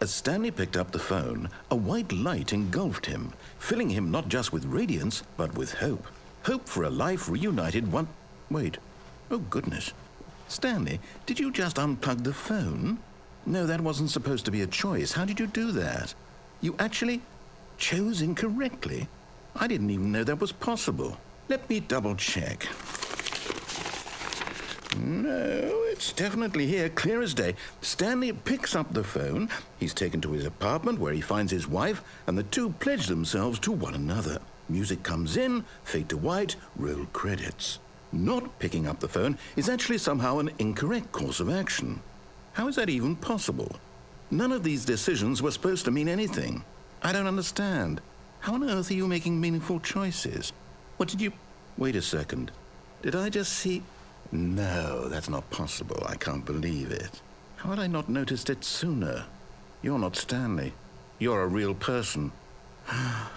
As Stanley picked up the phone, a white light engulfed him, filling him not just with radiance, but with hope. Hope for a life reunited one... Wait. Oh, goodness. Stanley, did you just unplug the phone? No, that wasn't supposed to be a choice. How did you do that? You actually chose incorrectly? I didn't even know that was possible. Let me double-check. No, it's definitely here, clear as day. Stanley picks up the phone. He's taken to his apartment where he finds his wife, and the two pledge themselves to one another. Music comes in, fade to white, roll credits. Not picking up the phone is actually somehow an incorrect course of action. How is that even possible? None of these decisions were supposed to mean anything. I don't understand. How on earth are you making meaningful choices? What did you... Wait a second. Did I just see... No, that's not possible. I can't believe it. How had I not noticed it sooner? You're not Stanley. You're a real person. I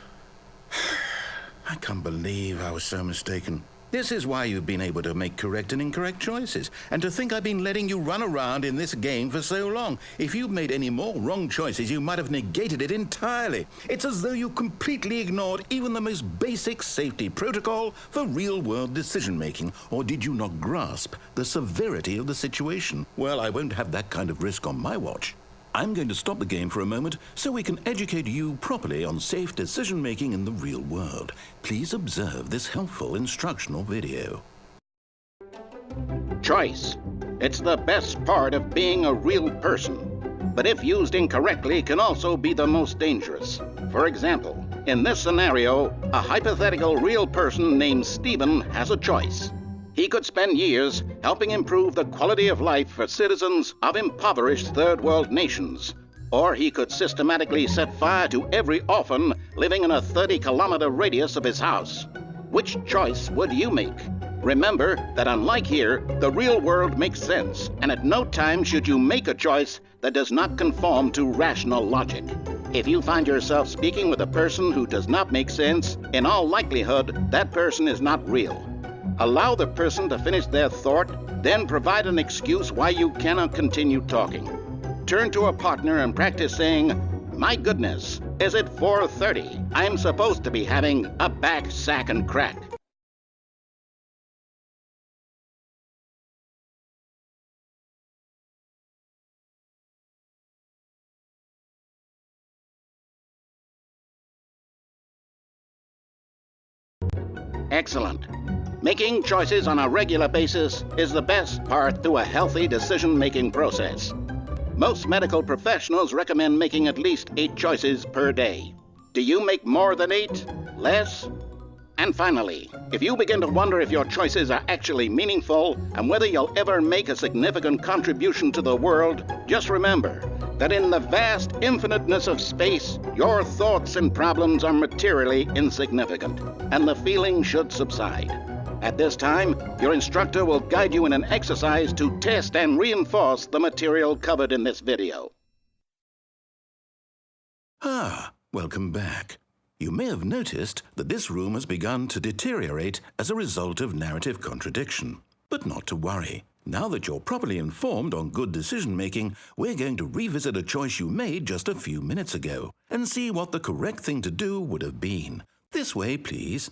can't believe I was so mistaken. This is why you've been able to make correct and incorrect choices. And to think I've been letting you run around in this game for so long. If you'd made any more wrong choices, you might have negated it entirely. It's as though you completely ignored even the most basic safety protocol for real-world decision-making. Or did you not grasp the severity of the situation? Well, I won't have that kind of risk on my watch. I'm going to stop the game for a moment so we can educate you properly on safe decision-making in the real world. Please observe this helpful instructional video. Choice. It's the best part of being a real person, but if used incorrectly can also be the most dangerous. For example, in this scenario, a hypothetical real person named Stephen has a choice. He could spend years helping improve the quality of life for citizens of impoverished third world nations. Or he could systematically set fire to every orphan living in a 30-kilometer radius of his house. Which choice would you make? Remember that unlike here, the real world makes sense, and at no time should you make a choice that does not conform to rational logic. If you find yourself speaking with a person who does not make sense, in all likelihood, that person is not real. Allow the person to finish their thought, then provide an excuse why you cannot continue talking. Turn to a partner and practice saying, "My goodness, is it 4:30? I'm supposed to be having a back, sack, and crack." Excellent. Making choices on a regular basis is the best part to a healthy decision-making process. Most medical professionals recommend making at least 8 choices per day. Do you make more than 8? Less? And finally, if you begin to wonder if your choices are actually meaningful and whether you'll ever make a significant contribution to the world, just remember that in the vast infiniteness of space, your thoughts and problems are materially insignificant, and the feeling should subside. At this time, your instructor will guide you in an exercise to test and reinforce the material covered in this video. Welcome back. You may have noticed that this room has begun to deteriorate as a result of narrative contradiction. But not to worry. Now that you're properly informed on good decision-making, we're going to revisit a choice you made just a few minutes ago and see what the correct thing to do would have been. This way, please.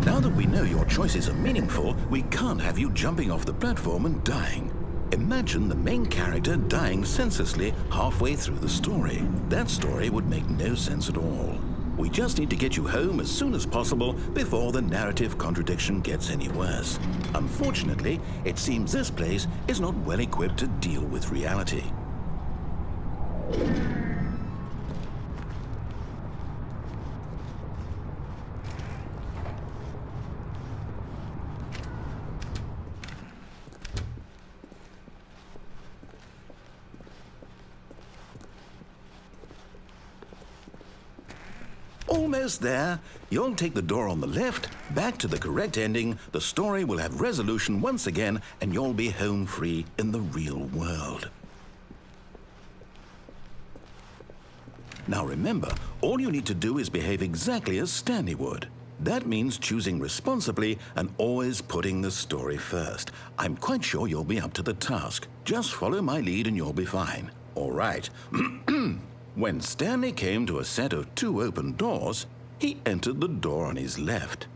Now that we know your choices are meaningful, we can't have you jumping off the platform and dying. Imagine the main character dying senselessly halfway through the story. That story would make no sense at all. We just need to get you home as soon as possible before the narrative contradiction gets any worse. Unfortunately, it seems this place is not well equipped to deal with reality. Almost there. You'll take the door on the left, back to the correct ending, the story will have resolution once again, and you'll be home free in the real world. Now remember, all you need to do is behave exactly as Stanley would. That means choosing responsibly and always putting the story first. I'm quite sure you'll be up to the task. Just follow my lead and you'll be fine. All right. When Stanley came to a set of 2 open doors, he entered the door on his left.